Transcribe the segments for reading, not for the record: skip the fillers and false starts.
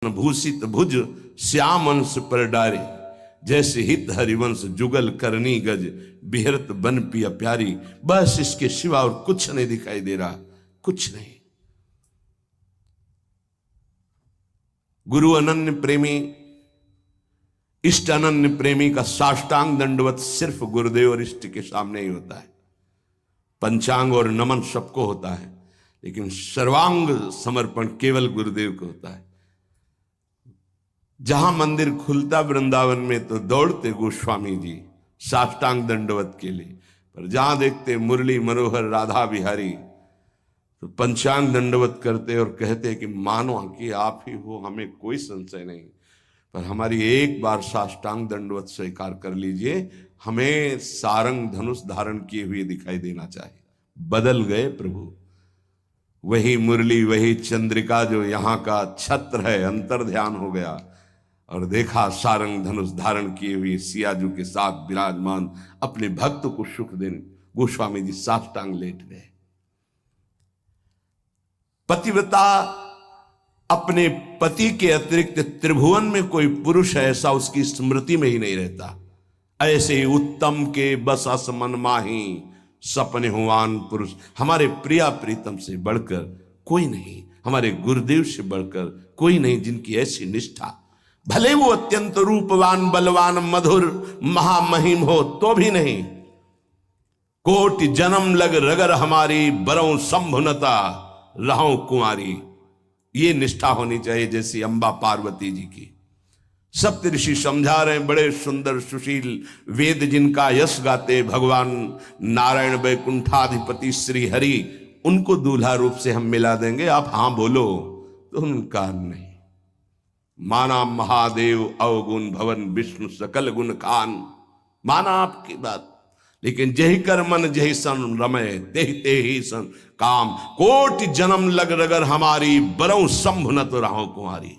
भूषित भुज श्याम अंश पर डारे, जैसे हित हरिवंश जुगल करनी गज, बिहरत बन पिया प्यारी। बस इसके सिवा और कुछ नहीं दिखाई दे रहा, कुछ नहीं। गुरु अनन्य प्रेमी, इष्ट अनन्य प्रेमी का साष्टांग दंडवत सिर्फ गुरुदेव और इष्ट के सामने ही होता है। पंचांग और नमन सबको होता है, लेकिन सर्वांग समर्पण केवल गुरुदेव को होता है। जहां मंदिर खुलता वृंदावन में तो दौड़ते गोस्वामी जी साष्टांग दंडवत के लिए, पर जहां देखते मुरली मनोहर राधा बिहारी तो पंचांग दंडवत करते और कहते कि मानो कि आप ही हो, हमें कोई संशय नहीं, पर हमारी एक बार साष्टांग दंडवत स्वीकार कर लीजिए, हमें सारंग धनुष धारण किए हुए दिखाई देना चाहिए। बदल गए प्रभु, वही मुरली वही चंद्रिका जो यहाँ का छत्र है, अंतर ध्यान हो गया और देखा सारंग धनुष धारण किए हुए सियाजू के साथ विराजमान अपने भक्त को सुख देने गोस्वामी जी साष्टांग लेट गए। पतिव्रता अपने पति के अतिरिक्त त्रिभुवन में कोई पुरुष ऐसा उसकी स्मृति में ही नहीं रहता। ऐसे ही उत्तम के बस अस मन माही, सपने हुआन पुरुष। हमारे प्रिया प्रीतम से बढ़कर कोई नहीं, हमारे गुरुदेव से बढ़कर कोई नहीं, जिनकी ऐसी निष्ठा। भले वो अत्यंत रूपवान बलवान मधुर महामहिम हो तो भी नहीं। कोटि जन्म लग रगर हमारी, बरौं संभुनता रहूं कुंवारी। ये निष्ठा होनी चाहिए जैसी अंबा पार्वती जी की। सप्तऋषि समझा रहे हैं, बड़े सुंदर सुशील वेद जिनका यश गाते भगवान नारायण वैकुंठाधिपति श्री हरि, उनको दूल्हा रूप से हम मिला देंगे, आप हां बोलो तो उनका नहीं। माना महादेव अवगुण भवन विष्णु सकल गुण खान, माना आपकी बात, लेकिन जही कर मन जही सन रमय, तेहि सन काम। कोटि जन्म लग रगर हमारी, बरौं संभुनत रहूं कुंवारी।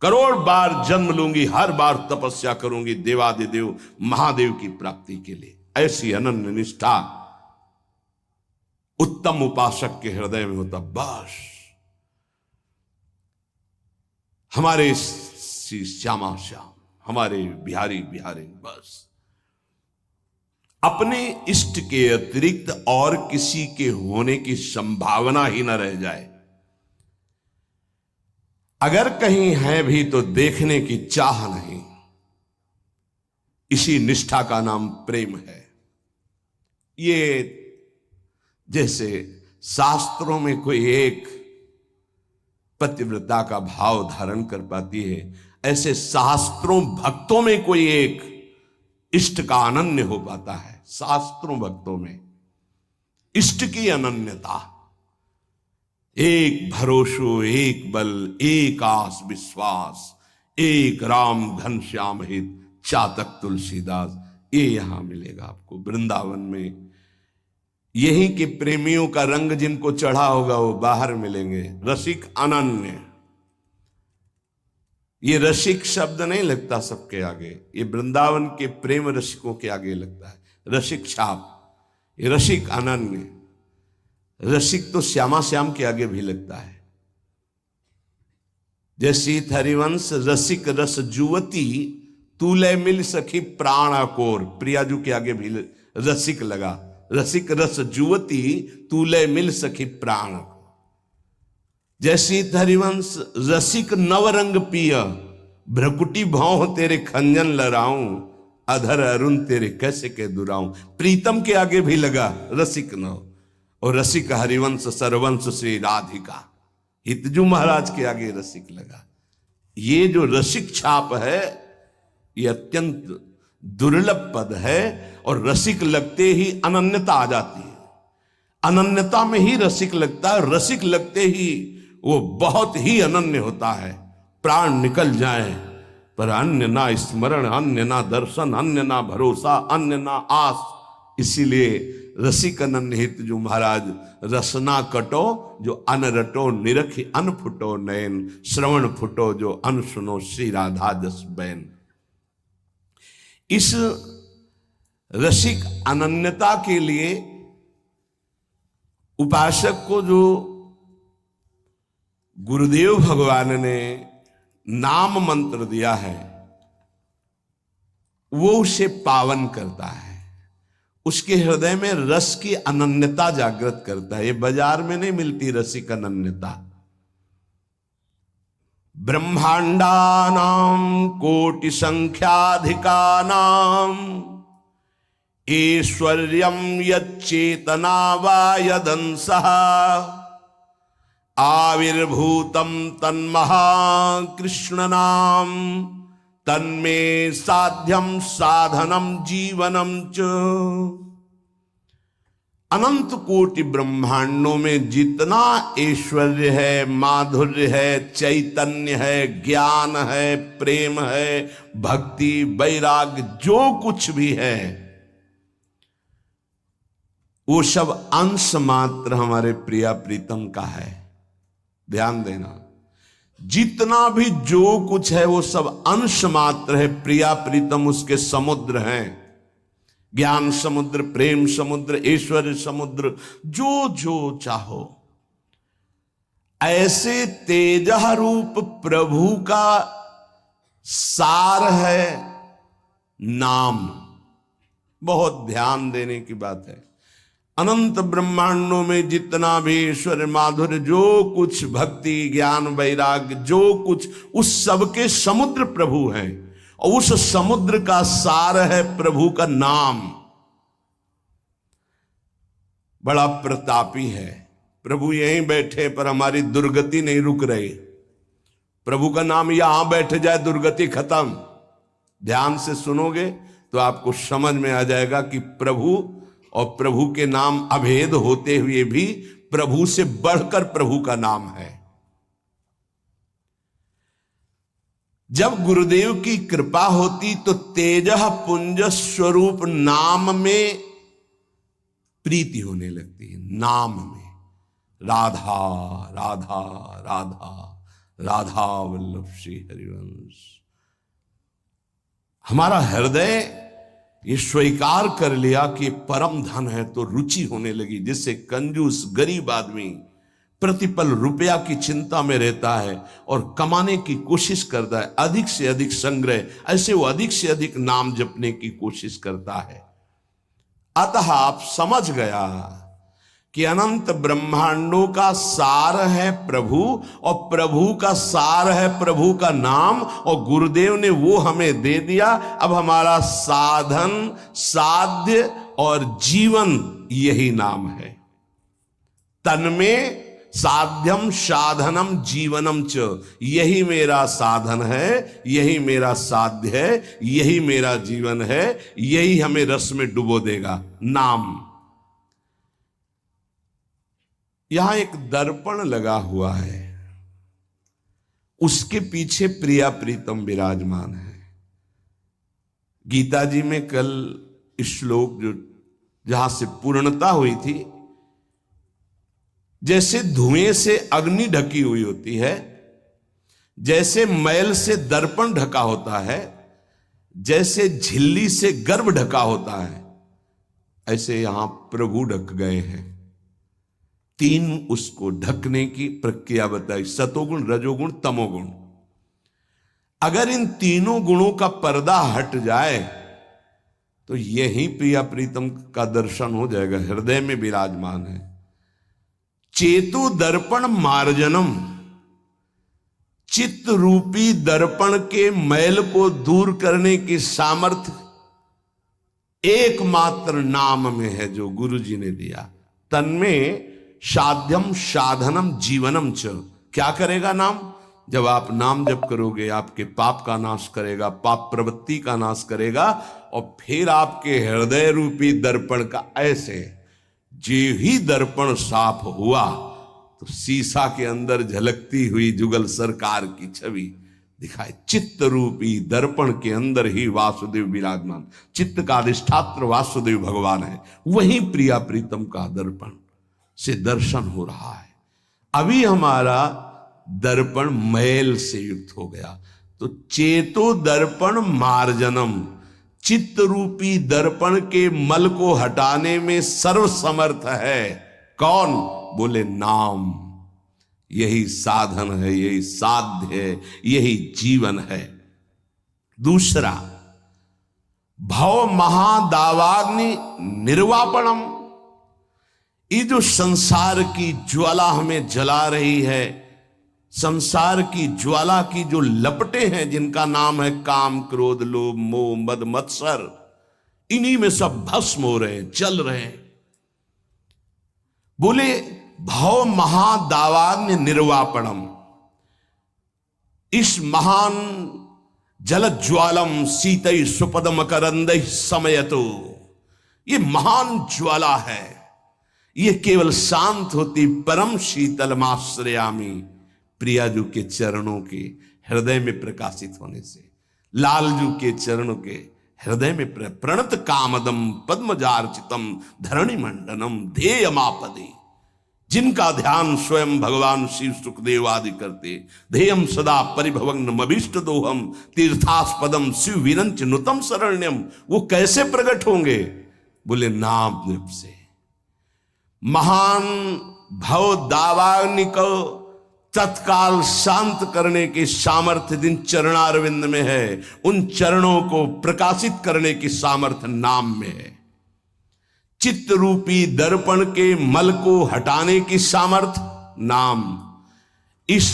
करोड़ बार जन्म लूंगी, हर बार तपस्या करूंगी देवादिदेव महादेव की प्राप्ति के लिए। ऐसी अनन्य निष्ठा उत्तम उपासक के हृदय में होता। बस हमारे श्यामा श्याम, हमारे बिहारी बिहारी, बस अपने इष्ट के अतिरिक्त और किसी के होने की संभावना ही न रह जाए। अगर कहीं है भी तो देखने की चाह नहीं। इसी निष्ठा का नाम प्रेम है। ये जैसे शास्त्रों में कोई एक पतिव्रता का भाव धारण कर पाती है, ऐसे शास्त्रों भक्तों में कोई एक इष्ट का अनन्य हो पाता है। शास्त्रों भक्तों में इष्ट की अनन्यता, एक भरोसो एक बल एक आस विश्वास, एक राम घनश्याम हित चातक तुलसीदास, ये यहां मिलेगा आपको वृंदावन में। यही के प्रेमियों का रंग जिनको चढ़ा होगा वो बाहर मिलेंगे। रसिक अनन्य, ये रसिक शब्द नहीं लगता सबके आगे, ये वृंदावन के प्रेम रसिकों के आगे लगता है। रसिक छाप, ये रसिक अनन्य। रसिक तो श्यामा श्याम के आगे भी लगता है। जैसी हरिवंश रसिक रस जुवती, तूले मिल सखी प्राण कोर। प्रियाजू के आगे भी रसिक लगा। रसिक रस जुवती, तूले मिल सखी प्राण। जैसी हरिवंश रसिक नवरंग पिय, भ्रकुटी भाव तेरे खंजन लड़ाऊं, अधर अरुण तेरे कैसे के दुराऊं। प्रीतम के आगे भी लगा रसिक नव, और रसिक हरिवंश सरवंश श्री राधिका। हितजू महाराज के आगे रसिक लगा। ये जो रसिक छाप है ये अत्यंत दुर्लभ पद है, और रसिक लगते ही अनन्यता आ जाती है। अनन्यता में ही रसिक लगता है, रसिक लगते ही वो बहुत ही अनन्य होता है। प्राण निकल जाए पर अन्य ना स्मरण, अन्य ना दर्शन, अन्य ना भरोसा, अन्य ना आस। इसीलिए रसिक अनन्य हित जो महाराज, रसना कटो जो अन रटो, निरखी अन फुटो नयन, श्रवण फुटो जो अन सुनो, श्री राधा जस बैन। इस रसिक अनन्यता के लिए उपासक को जो गुरुदेव भगवान ने नाम मंत्र दिया है वो उसे पावन करता है, उसके हृदय में रस की अनन्यता जागृत करता है। ये बाजार में नहीं मिलती रसिक अनन्यता। ब्रह्मांडानां कोटि संख्याधिकानां ऐश्वर्यं यच्चेतना वा यदंसः आविर्भूतं तन्महाकृष्णनाम तन्मे साध्यम साधनम जीवनम च। अनंत कोटि ब्रह्मांडों में जितना ऐश्वर्य है, माधुर्य है, चैतन्य है, ज्ञान है, प्रेम है, भक्ति, वैराग्य, जो कुछ भी है वो सब अंश मात्र हमारे प्रिया प्रीतम का है। ध्यान देना, जितना भी जो कुछ है वो सब अंश मात्र है। प्रिया प्रीतम उसके समुद्र हैं, ज्ञान समुद्र, प्रेम समुद्र, ऐश्वर्य समुद्र, जो जो चाहो। ऐसे तेजः रूप प्रभु का सार है नाम। बहुत ध्यान देने की बात है। अनंत ब्रह्मांडों में जितना भी ईश्वर, माधुर्य, जो कुछ भक्ति, ज्ञान, वैराग्य, जो कुछ, उस सब के समुद्र प्रभु हैं और उस समुद्र का सार है प्रभु का नाम। बड़ा प्रतापी है प्रभु। यहीं बैठे पर हमारी दुर्गति नहीं रुक रही। प्रभु का नाम यहां बैठ जाए दुर्गति खत्म। ध्यान से सुनोगे तो आपको समझ में आ जाएगा कि प्रभु और प्रभु के नाम अभेद होते हुए भी प्रभु से बढ़कर प्रभु का नाम है। जब गुरुदेव की कृपा होती तो तेजः पुंज स्वरूप नाम में प्रीति होने लगती है। नाम में राधा राधा राधा राधा वल्लभ श्री हरिवंश। हमारा हृदय ये स्वीकार कर लिया कि परम धन है तो रुचि होने लगी। जिससे कंजूस गरीब आदमी प्रतिपल रुपया की चिंता में रहता है और कमाने की कोशिश करता है, अधिक से अधिक संग्रह, ऐसे वो अधिक से अधिक नाम जपने की कोशिश करता है। अतः आप समझ गया कि अनंत ब्रह्मांडों का सार है प्रभु और प्रभु का सार है प्रभु का नाम, और गुरुदेव ने वो हमें दे दिया। अब हमारा साधन, साध्य और जीवन यही नाम है। तन्मे साध्यम साधनम जीवनम च। यही मेरा साधन है, यही मेरा साध्य है, यही मेरा जीवन है, यही हमें रस में डुबो देगा। नाम। यहां एक दर्पण लगा हुआ है, उसके पीछे प्रिया प्रीतम विराजमान है। गीता जी में कल श्लोक जो जहां से पूर्णता हुई थी, जैसे धुएं से अग्नि ढकी हुई होती है, जैसे मैल से दर्पण ढका होता है, जैसे झिल्ली से गर्भ ढका होता है, ऐसे यहां प्रभु ढक गए हैं। तीन उसको ढकने की प्रक्रिया बताई, सतोगुण, रजोगुण, तमोगुण। अगर इन तीनों गुणों का पर्दा हट जाए तो यही प्रिया प्रीतम का दर्शन हो जाएगा। हृदय में विराजमान है। चेतु दर्पण मार्जनम। चित्त रूपी दर्पण के मैल को दूर करने की सामर्थ्य एकमात्र नाम में है जो गुरु जी ने दिया। तन्में साध्यम साधनम जीवनम च। क्या करेगा नाम? जब आप नाम जप करोगे आपके पाप का नाश करेगा, पाप प्रवृत्ति का नाश करेगा, और फिर आपके हृदय रूपी दर्पण का ऐसे जे ही दर्पण साफ हुआ तो शीशा के अंदर झलकती हुई जुगल सरकार की छवि दिखाई। चित्त रूपी दर्पण के अंदर ही वासुदेव विराजमान। चित्त का अधिष्ठात्र वासुदेव भगवान है। वही प्रिया प्रीतम का दर्पण से दर्शन हो रहा है। अभी हमारा दर्पण मैल से युक्त हो गया तो चेतो दर्पण मार्जनम। चित्त रूपी दर्पण के मल को हटाने में सर्वसमर्थ है। कौन? बोले नाम। यही साधन है, यही साध्य है, यही जीवन है। दूसरा, भव महादावाग्नि निर्वापणम। ये जो संसार की ज्वाला हमें जला रही है, संसार की ज्वाला की जो लपटें हैं, जिनका नाम है काम, क्रोध, लोभ, मोह, मद, मत्सर, इन्हीं में सब भस्म हो रहे हैं, जल रहे हैं। बोले भव महादावाग्नि निर्वापणम। इस महान जलज्वालम शीतई सुपदम करंदई समयतो, ये महान ज्वाला है। ये केवल शांत होती परम शीतलमाश्रयामी, प्रियाजू के चरणों के हृदय में प्रकाशित होने से, लालजू के चरणों के हृदय में प्रणत कामदम पद्मजार्चितम धरणि मंडनम ध्येयमापदे। जिनका ध्यान स्वयं भगवान शिव सुखदेव आदि करते, ध्येयम सदा परिभवग्न अभीष्ट दोहम तीर्थास्पदम शिव विरंच नुतम शरण्यम। वो कैसे प्रकट होंगे? बोले नाम जप से। महान भव दावाग्नि को तत्काल शांत करने की सामर्थ्य जिन चरणारविंद में है, उन चरणों को प्रकाशित करने की सामर्थ्य नाम में है। चित्त रूपी दर्पण के मल को हटाने की सामर्थ्य नाम। इस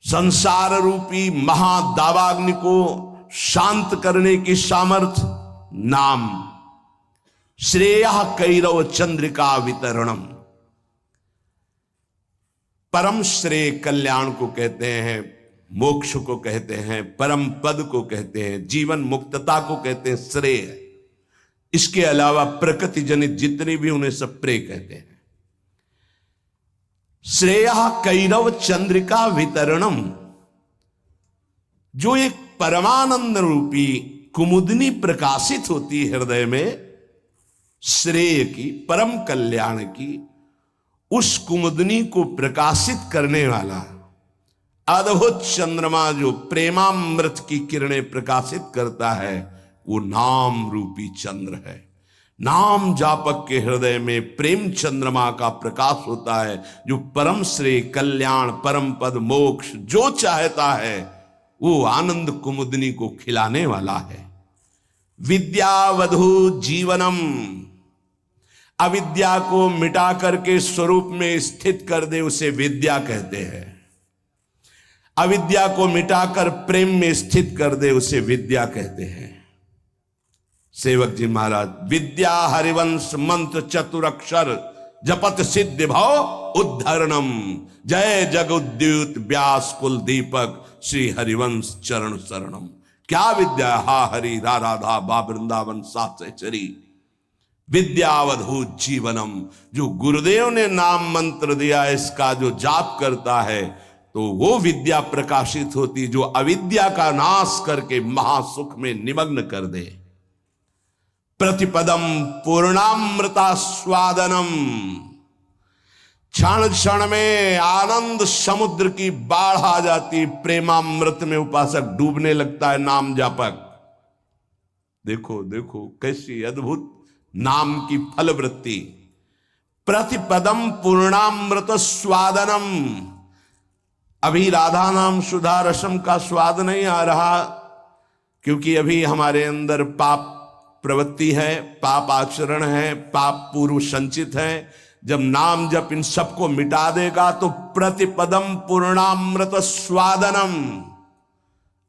संसार रूपी महादावाग्नि को शांत करने की सामर्थ्य नाम। श्रेय कैरव चंद्रिका वितरणम। परम श्रेय कल्याण को कहते हैं, मोक्ष को कहते हैं, परम पद को कहते हैं, जीवन मुक्तता को कहते हैं श्रेय। इसके अलावा प्रकृति जनित जितने भी, उन्हें सब प्रेय कहते हैं। श्रेय कैरव चंद्रिका वितरणम। जो एक परमानंद रूपी कुमुदनी प्रकाशित होती है हृदय में, श्रेय की, परम कल्याण की, उस कुमुदनी को प्रकाशित करने वाला अद्भुत चंद्रमा जो प्रेमामृत की किरणें प्रकाशित करता है, वो नाम रूपी चंद्र है। नाम जापक के हृदय में प्रेम चंद्रमा का प्रकाश होता है, जो परम श्रेय, कल्याण, परम पद, मोक्ष जो चाहता है, वो आनंद कुमुदनी को खिलाने वाला है। विद्यावधू जीवनम। अविद्या को मिटा करके स्वरूप में स्थित कर दे, उसे विद्या कहते हैं। अविद्या को मिटाकर प्रेम में स्थित कर दे, उसे विद्या कहते हैं। सेवक जी महाराज, विद्या हरिवंश मंत्र चतुरक्षर जपत सिद्ध भव उद्धरणम। जय जगुद्युत व्यास कुल दीपक श्री हरिवंश चरण शरणम। क्या विद्या? हा हरि रा राधा बा वृंदावन सात चरी। विद्यावधूत जीवनम। जो गुरुदेव ने नाम मंत्र दिया, इसका जो जाप करता है, तो वो विद्या प्रकाशित होती, जो अविद्या का नाश करके महासुख में निमग्न कर दे। प्रतिपदम पूर्णामृता स्वादनम। क्षण क्षण में आनंद समुद्र की बाढ़ आ जाती, प्रेमामृत में उपासक डूबने लगता है, नाम जापक। देखो देखो कैसी अद्भुत नाम की फलवृत्ति। प्रतिपदम पूर्णामृत स्वादनम। अभी राधा नाम सुधा रसम का स्वाद नहीं आ रहा, क्योंकि अभी हमारे अंदर पाप प्रवृत्ति है, पाप आचरण है, पाप पूर्व संचित है। जब नाम जप इन सबको मिटा देगा, तो प्रतिपदम पूर्णामृत स्वादनम,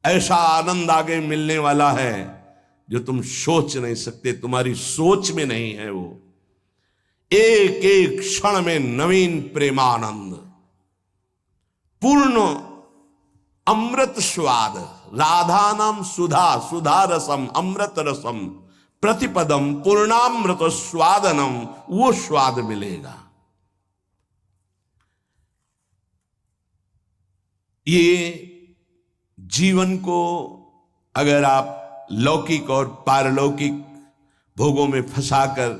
ऐसा आनंद आगे मिलने वाला है जो तुम सोच नहीं सकते, तुम्हारी सोच में नहीं है। वो एक एक क्षण में नवीन प्रेमानंद, पूर्ण अमृत स्वाद। राधा नाम सुधा, सुधा रसम, अमृत रसम। प्रतिपदम पूर्णामृत स्वादनम, वो स्वाद मिलेगा। ये जीवन को अगर आप लौकिक और पारलौकिक भोगों में फंसाकर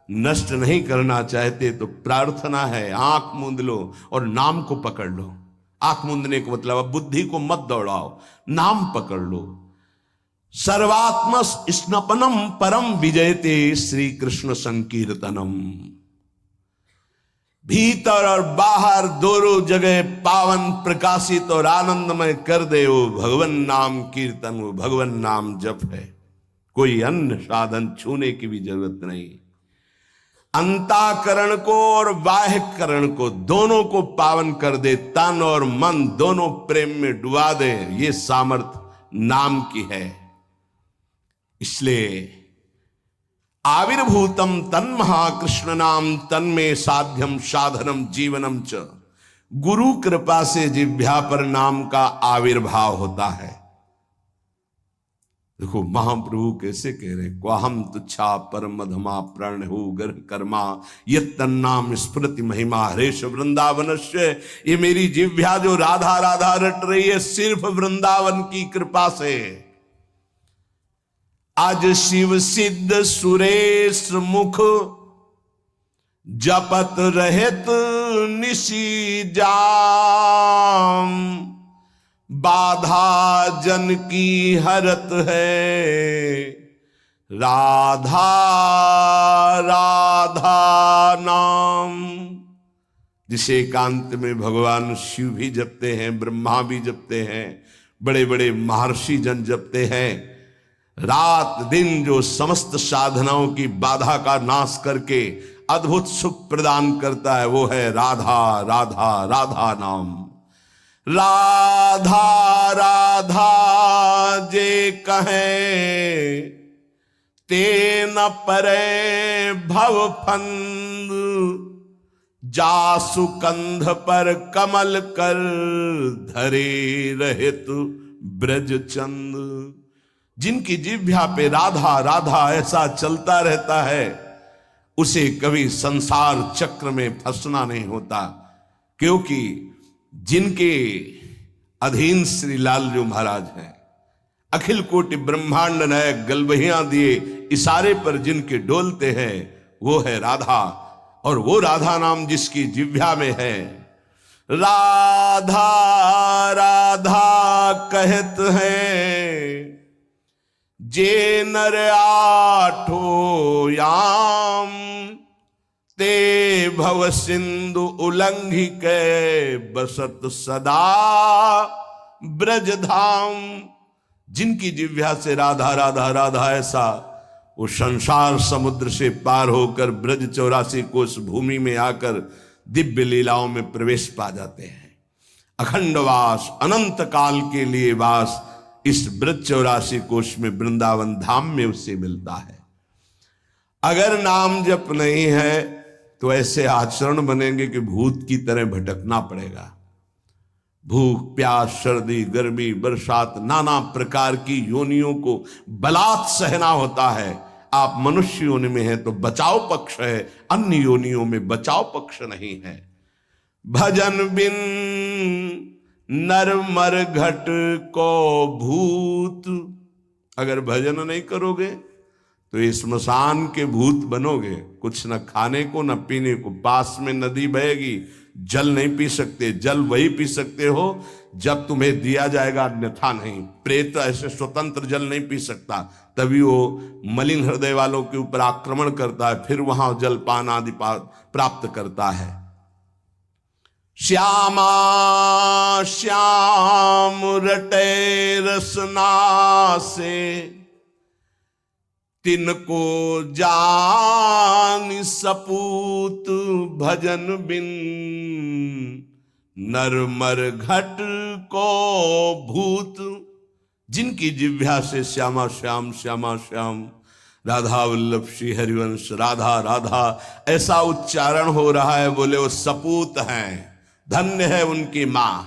नष्ट नहीं करना चाहते, तो प्रार्थना है, आंख मूंद लो और नाम को पकड़ लो। आंख मूंदने का मतलब अब बुद्धि को मत दौड़ाओ, नाम पकड़ लो। सर्वात्म स्नपनम परम विजयते श्री कृष्ण संकीर्तनम। भीतर और बाहर दोनों जगह पावन प्रकाशित और आनंदमय कर दे वो भगवन नाम कीर्तन, वो भगवन नाम जप है। कोई अन्य साधन छूने की भी जरूरत नहीं। अंतःकरण को और बाह्यकरण को दोनों को पावन कर दे, तन और मन दोनों प्रेम में डुबा दे, ये सामर्थ नाम की है। इसलिए आविर्भूतम तन्महाकृष्ण नाम तन्मे साध्यम साधनम जीवनम च, गुरु कृपा से जिह्वा पर नाम का आविर्भाव होता है। देखो महाप्रभु कैसे कह रहे, क्वाहम तुच्छा परम मधमा प्रण हो गर्भ कर्मा ये तन्नाम स्मृति महिमा हरेश वृंदावनस्य। ये मेरी जिह्वा जो राधा राधा रट रही है सिर्फ वृंदावन की कृपा से। आज शिव सिद्ध सुरेश मुख जपत रहत निशी जाम, बाधा जन की हरत है राधा राधा नाम। जिसे एकांत में भगवान शिव भी जपते हैं, ब्रह्मा भी जपते हैं, बड़े बड़े महर्षि जन जपते हैं। रात दिन जो समस्त साधनाओं की बाधा का नाश करके अद्भुत सुख प्रदान करता है वो है राधा राधा राधा नाम। राधा राधा जे कहे ते न परे भव फंद, जासु कंध पर कमल कर धरे रहित ब्रज चंद। जिनकी जिह्वा पे राधा राधा ऐसा चलता रहता है उसे कभी संसार चक्र में फंसना नहीं होता, क्योंकि जिनके अधीन श्री लालजू महाराज हैं, अखिल कोटि ब्रह्मांड नायक गलबहियां दिए इशारे पर जिनके डोलते हैं वो है राधा। और वो राधा नाम जिसकी जिह्वा में है, राधा राधा कहत हैं जे नर आठो याम, ते भव सिंधु उल्लंघि के बसत सदा ब्रज धाम। जिनकी जिह्वा से राधा राधा राधा ऐसा वो संसार समुद्र से पार होकर ब्रज 84 कोस भूमि में आकर दिव्य लीलाओं में प्रवेश पा जाते हैं। अखंड वास, अनंत काल के लिए वास इस ब्रज 84 कोश में वृंदावन धाम में उससे मिलता है। अगर नाम जप नहीं है तो ऐसे आचरण बनेंगे कि भूत की तरह भटकना पड़ेगा। भूख प्यास सर्दी गर्मी बरसात नाना प्रकार की योनियों को बलात् सहना होता है। आप मनुष्य योनि में हैं तो बचाव पक्ष है, अन्य योनियों में बचाव पक्ष नहीं है। भजन बिन नर मर घट को भूत, अगर भजन नहीं करोगे तो इस स्मशान के भूत बनोगे। कुछ न खाने को न पीने को, पास में नदी बहेगी, जल नहीं पी सकते, जल वही पी सकते हो जब तुम्हें दिया जाएगा, अन्यथा नहीं। प्रेत ऐसे स्वतंत्र जल नहीं पी सकता, तभी वो मलिन हृदय वालों के ऊपर आक्रमण करता है, फिर वहां जलपान आदि प्राप्त करता है। श्यामा श्याम रटे रसना से, तिनको जान सपूत भजन बिन नर मर घट को भूत। जिनकी जिह्वा से श्यामा श्याम श्यामा श्याम राधा वल्लभ श्री हरिवंश राधा राधा ऐसा उच्चारण हो रहा है, बोले वो सपूत हैं, धन्य है उनकी मां।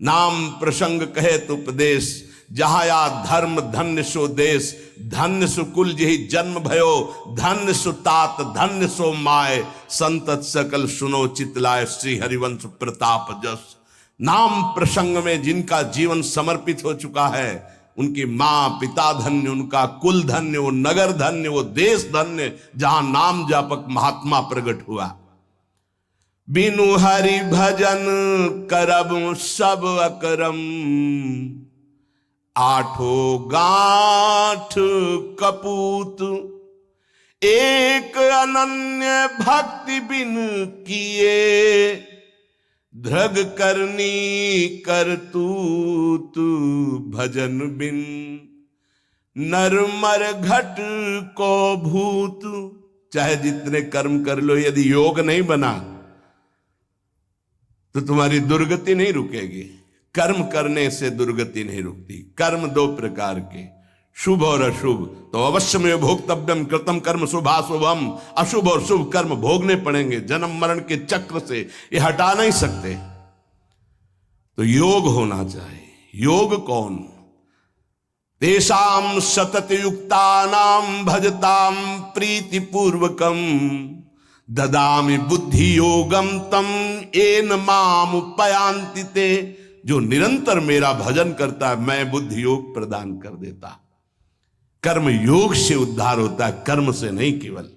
नाम प्रसंग कहे तो उपदेश, जहाँ या धर्म धन्य सो देश, धन्य सु कुल जही जन्म भयो, धन्य सु तात धन्य सो माय, संतत सकल सुनो चितलाय श्री हरिवंश प्रताप जस। नाम प्रसंग में जिनका जीवन समर्पित हो चुका है उनकी माँ पिता धन्य, उनका कुल धन्य, वो नगर धन्य, वो देश धन्य जहां नाम जापक महात्मा प्रकट हुआ। बिनु हरि भजन करब सब अकरम, आठो गांठ कपूत। एक अनन्य भक्ति बिन किए, धृग करनी कर तू भजन बिन। नर मर घट को भूत, चाहे जितने कर्म कर लो, यदि योग नहीं बना तो तुम्हारी दुर्गति नहीं रुकेगी। कर्म करने से दुर्गति नहीं रुकती। कर्म दो प्रकार के, शुभ और अशुभ। तो अवश्य में भोक्तव्यम कृतम कर्म शुभाशुभम। अशुभ और शुभ कर्म भोगने पड़ेंगे। जन्म मरण के चक्र से ये हटा नहीं सकते। तो योग होना चाहिए। योग कौन? तेषाम सतत युक्तानाम भजताम प्रीति पूर्वकम, ददामि बुद्धि योगम तम एन माम उपयांति ते। जो निरंतर मेरा भजन करता है, मैं बुद्धि योग प्रदान कर देता। कर्म योग से उद्धार होता है, कर्म से नहीं केवल।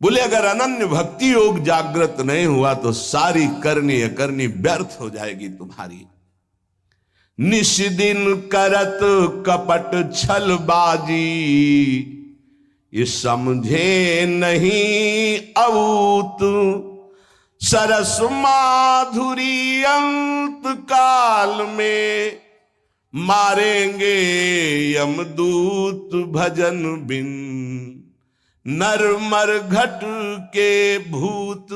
बोले अगर अनन्य भक्ति योग जागृत नहीं हुआ तो सारी करनी अकरनी व्यर्थ हो जाएगी तुम्हारी। निश दिन करत कपट छलबाजी, ये समझे नहीं अवूत। सरस माधुरी अंत काल में, मारेंगे यमदूत भजन बिन। नर मर घट के भूत,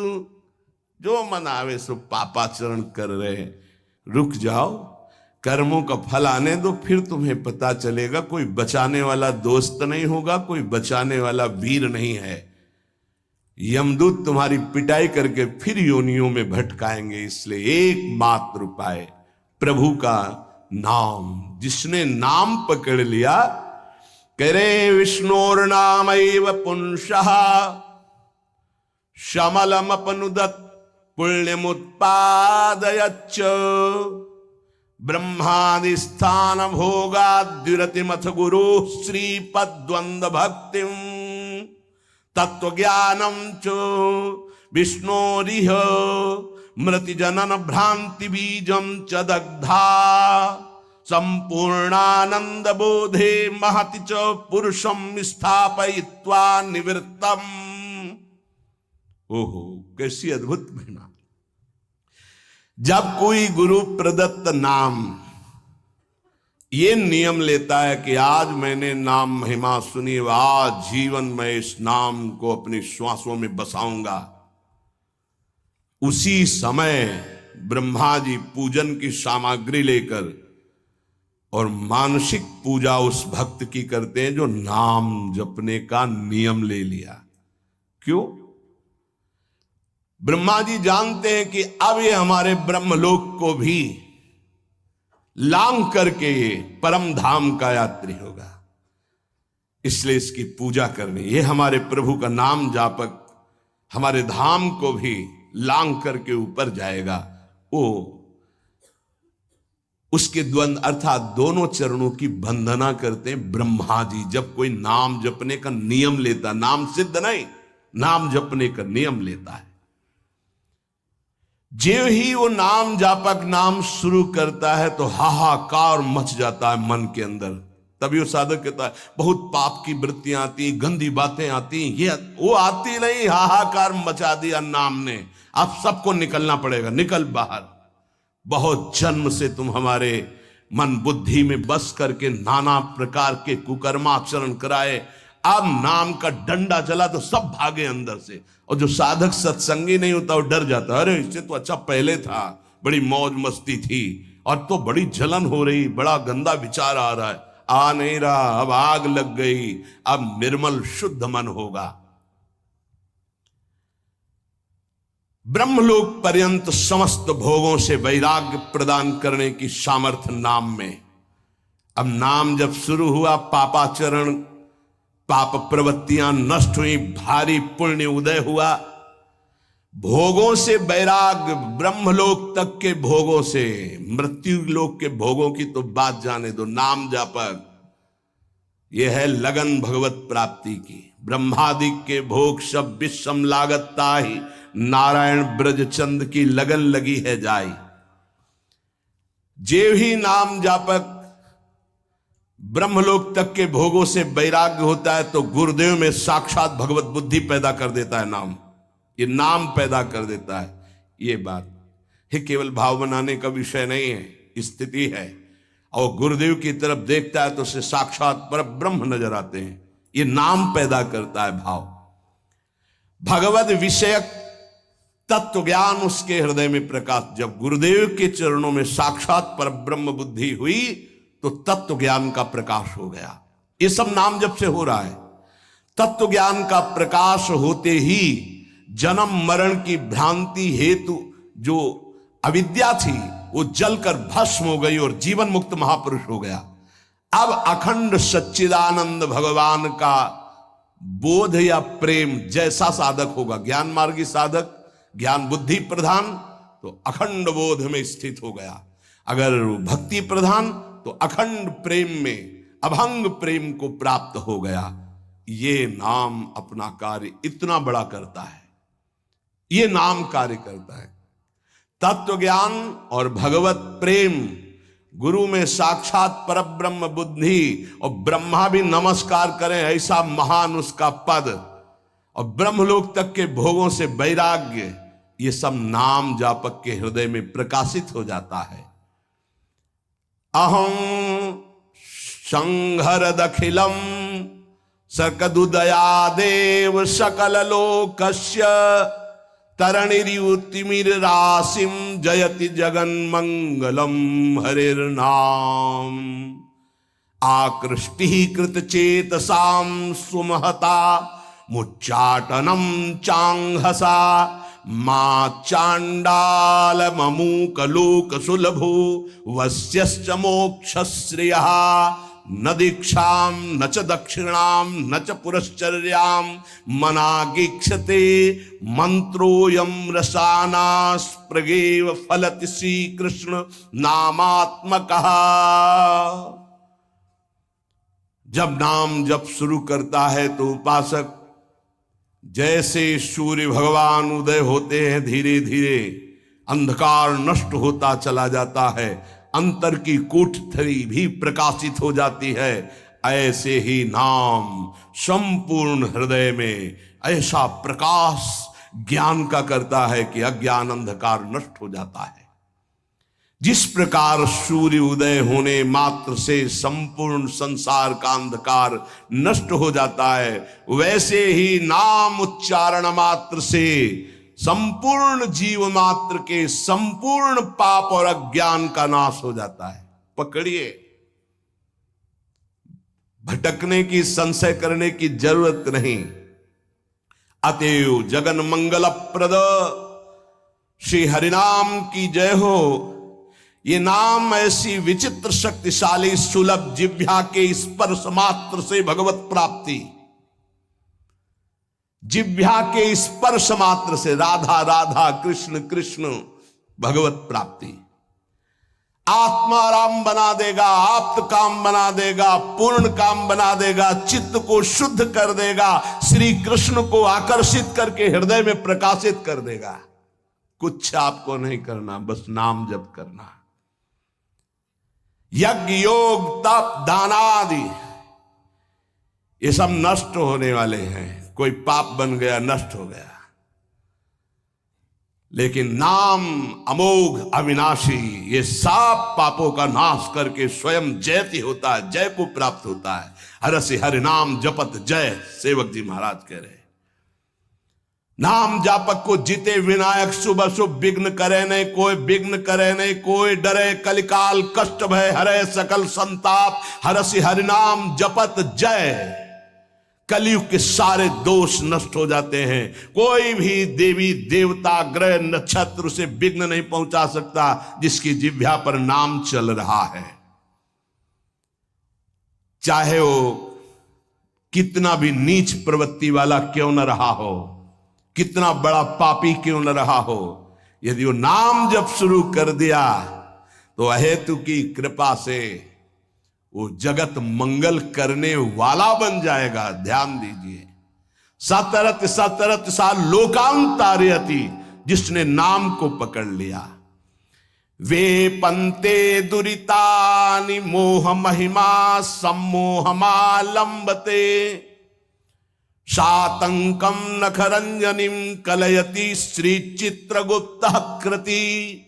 जो मन आवे सो पापाचरण कर रहे। रुक जाओ, कर्मों का फल आने दो, फिर तुम्हें पता चलेगा। कोई बचाने वाला दोस्त नहीं होगा, कोई बचाने वाला वीर नहीं है। यमदूत तुम्हारी पिटाई करके फिर योनियों में भटकाएंगे। इसलिए एकमात्र उपाय प्रभु का नाम। जिसने नाम पकड़ लिया, कह रहे विष्णोर नामैव पुंसः शमलमपनुदत् पुण्यमुत्पादयच्च। ब्रह्मादिस्थान भोगाद्युरतिमथ गुरु श्रीपद्वंद भक्तिम। तत्वज्ञानम च विष्णोरिह मृति जनन भ्रांति बीजम च दग्धा। संपूर्णानंद बोधे महति च पुरुषम स्थापयित्वा निवृत्तम। ओहो, कैसी अद्भुत महिमा। जब कोई गुरु प्रदत्त नाम ये नियम लेता है कि आज मैंने नाम महिमा सुनी, आज जीवन में इस नाम को अपनी श्वासों में बसाऊंगा, उसी समय ब्रह्मा जी पूजन की सामग्री लेकर और मानसिक पूजा उस भक्त की करते हैं जो नाम जपने का नियम ले लिया। क्यों? ब्रह्मा जी जानते हैं कि अब ये हमारे ब्रह्मलोक को भी लांघ करके ये परम धाम का यात्री होगा, इसलिए इसकी पूजा करनी। ये हमारे प्रभु का नाम जापक हमारे धाम को भी लांघ करके ऊपर जाएगा। वो उसके द्वंद अर्थात दोनों चरणों की वंदना करते हैं ब्रह्मा जी। जब कोई नाम जपने का नियम लेता, नाम सिद्ध नहीं, नाम जपने का नियम लेता है, जो ही वो नाम जापक नाम शुरू करता है तो हाहाकार मच जाता है मन के अंदर। तभी वो साधक कहता है बहुत पाप की वृत्तियां आती, गंदी बातें आती, ये वो आती नहीं, हाहाकार मचा दिया नाम ने। अब सबको निकलना पड़ेगा, निकल बाहर। बहुत जन्म से तुम हमारे मन बुद्धि में बस करके नाना प्रकार के कुकर्माचरण कराए, अब नाम का डंडा चला तो सब भागे अंदर से। और जो साधक सत्संगी नहीं होता वो डर जाता, अरे इससे तो अच्छा पहले था, बड़ी मौज मस्ती थी, और तो बड़ी जलन हो रही, बड़ा गंदा विचार आ रहा है। आ नहीं रहा, अब आग लग गई, अब निर्मल शुद्ध मन होगा। ब्रह्मलोक पर्यंत समस्त भोगों से वैराग्य प्रदान करने की सामर्थ्य नाम में। अब नाम जब शुरू हुआ, पापाचरण पाप प्रवृत्तियां नष्ट हुई, भारी पुण्य उदय हुआ। भोगों से वैराग्य, ब्रह्मलोक तक के भोगों से, मृत्यु लोक के भोगों की तो बात जाने दो। नाम जापक यह है लगन भगवत प्राप्ति की। ब्रह्मादिक के भोग सब विषम लागता ही, नारायण ब्रज चंद की लगन लगी है जाई। जे ही नाम जापक ब्रह्मलोक तक के भोगों से वैराग्य होता है तो गुरुदेव में साक्षात भगवत बुद्धि पैदा कर देता है नाम, ये नाम पैदा कर देता है। ये बात है, केवल भाव बनाने का विषय नहीं है, स्थिति है। और गुरुदेव की तरफ देखता है तो उसे साक्षात पर ब्रह्म नजर आते हैं, ये नाम पैदा करता है भाव। भगवत विषयक तत्व ज्ञान उसके हृदय में प्रकाश, जब गुरुदेव के चरणों में साक्षात पर ब्रह्म बुद्धि हुई तो तत्व ज्ञान का प्रकाश हो गया। ये सब नाम जब से हो रहा है, तत्व ज्ञान का प्रकाश होते ही जन्म मरण की भ्रांति हेतु जो अविद्या थी वो जलकर भस्म हो गई और जीवन मुक्त महापुरुष हो गया। अब अखंड सच्चिदानंद भगवान का बोध या प्रेम जैसा साधक होगा, ज्ञान मार्गी साधक, ज्ञान बुद्धि प्रधान, तो अखंड बोध में स्थित हो गया। अगर भक्ति प्रधान तो अखंड प्रेम में अभंग प्रेम को प्राप्त हो गया। ये नाम अपना कार्य इतना बड़ा करता है, ये नाम कार्य करता है। तत्व ज्ञान और भगवत प्रेम, गुरु में साक्षात परब्रह्म बुद्धि, और ब्रह्मा भी नमस्कार करें ऐसा महान उसका पद, और ब्रह्मलोक तक के भोगों से वैराग्य, ये सब नाम जापक के हृदय में प्रकाशित हो जाता है। अहं संहरदखिलम सकदुदयादेव सकल लोकस्य तरणिर्युतिमिरासिम जयति जगन्मंगलम हरिर्नाम। आकृष्टि कृतचेतसां सुमहता मुच्चाटनम चांहसा मा चांडाल ममूकलोक सुलभो वस्यश्च मोक्षश्रियः न दीक्षां न च दक्षिणां न च पुरश्चर्यां मनागीक्षते मंत्रोऽयं रसानास्पृगेव फलति श्रीकृष्ण नामात्मकः। जब नाम जप शुरू करता है तो उपासक जैसे सूर्य भगवान उदय होते हैं, धीरे धीरे अंधकार नष्ट होता चला जाता है, अंतर की कोठरी भी प्रकाशित हो जाती है, ऐसे ही नाम संपूर्ण हृदय में ऐसा प्रकाश ज्ञान का करता है कि अज्ञान अंधकार नष्ट हो जाता है। जिस प्रकार सूर्य उदय होने मात्र से संपूर्ण संसार का अंधकार नष्ट हो जाता है, वैसे ही नाम उच्चारण मात्र से संपूर्ण जीव मात्र के संपूर्ण पाप और अज्ञान का नाश हो जाता है। पकड़िए, भटकने की, संशय करने की जरूरत नहीं। अतएव जगन मंगल प्रद श्री हरिनाम की जय हो। ये नाम ऐसी विचित्र शक्तिशाली सुलभ जिह्वा के स्पर्श मात्र से भगवत प्राप्ति, जिह्वा के स्पर्श मात्र से राधा राधा कृष्ण कृष्ण भगवत प्राप्ति आत्माराम बना देगा, आप्त काम बना देगा, पूर्ण काम बना देगा, चित्त को शुद्ध कर देगा, श्री कृष्ण को आकर्षित करके हृदय में प्रकाशित कर देगा। कुछ आपको नहीं करना, बस नाम जप करना। यज्ञ योग तप दान आदि ये सब नष्ट होने वाले हैं। कोई पाप बन गया, नष्ट हो गया, लेकिन नाम अमोघ अविनाशी ये सब पापों का नाश करके स्वयं जयति होता है, जय को प्राप्त होता है। हरसि हरि नाम जपत जय, सेवक जी महाराज कह रहे। नाम जापक को जीते विनायक शुभ शुभ विघ्न करे नहीं, कोई विघ्न करे नहीं, कोई डरे कलिकाल कष्ट भय हरे सकल संताप। हरसि हरि नाम जपत जय, कलयुग के सारे दोष नष्ट हो जाते हैं। कोई भी देवी देवता ग्रह नक्षत्र से विघ्न नहीं पहुंचा सकता जिसकी जिह्वा पर नाम चल रहा है। चाहे वो कितना भी नीच प्रवृत्ति वाला क्यों न रहा हो, कितना बड़ा पापी क्यों न रहा हो, यदि वो नाम जब शुरू कर दिया तो अहेतु की कृपा से वो जगत मंगल करने वाला बन जाएगा। ध्यान दीजिए, सतरत सतरत सा लोकांतारयति, जिसने नाम को पकड़ लिया। वे पंते दुरितानि मोह महिमा सम्मोहमालंबते सातंकम नखरंजनिम कलयति श्री चित्रगुप्त कृति।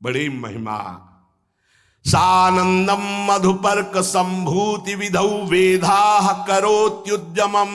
बड़ी महिमा। सानंदम मधुपर्क संभूति विधौ वेदा करोत्युद्यमम्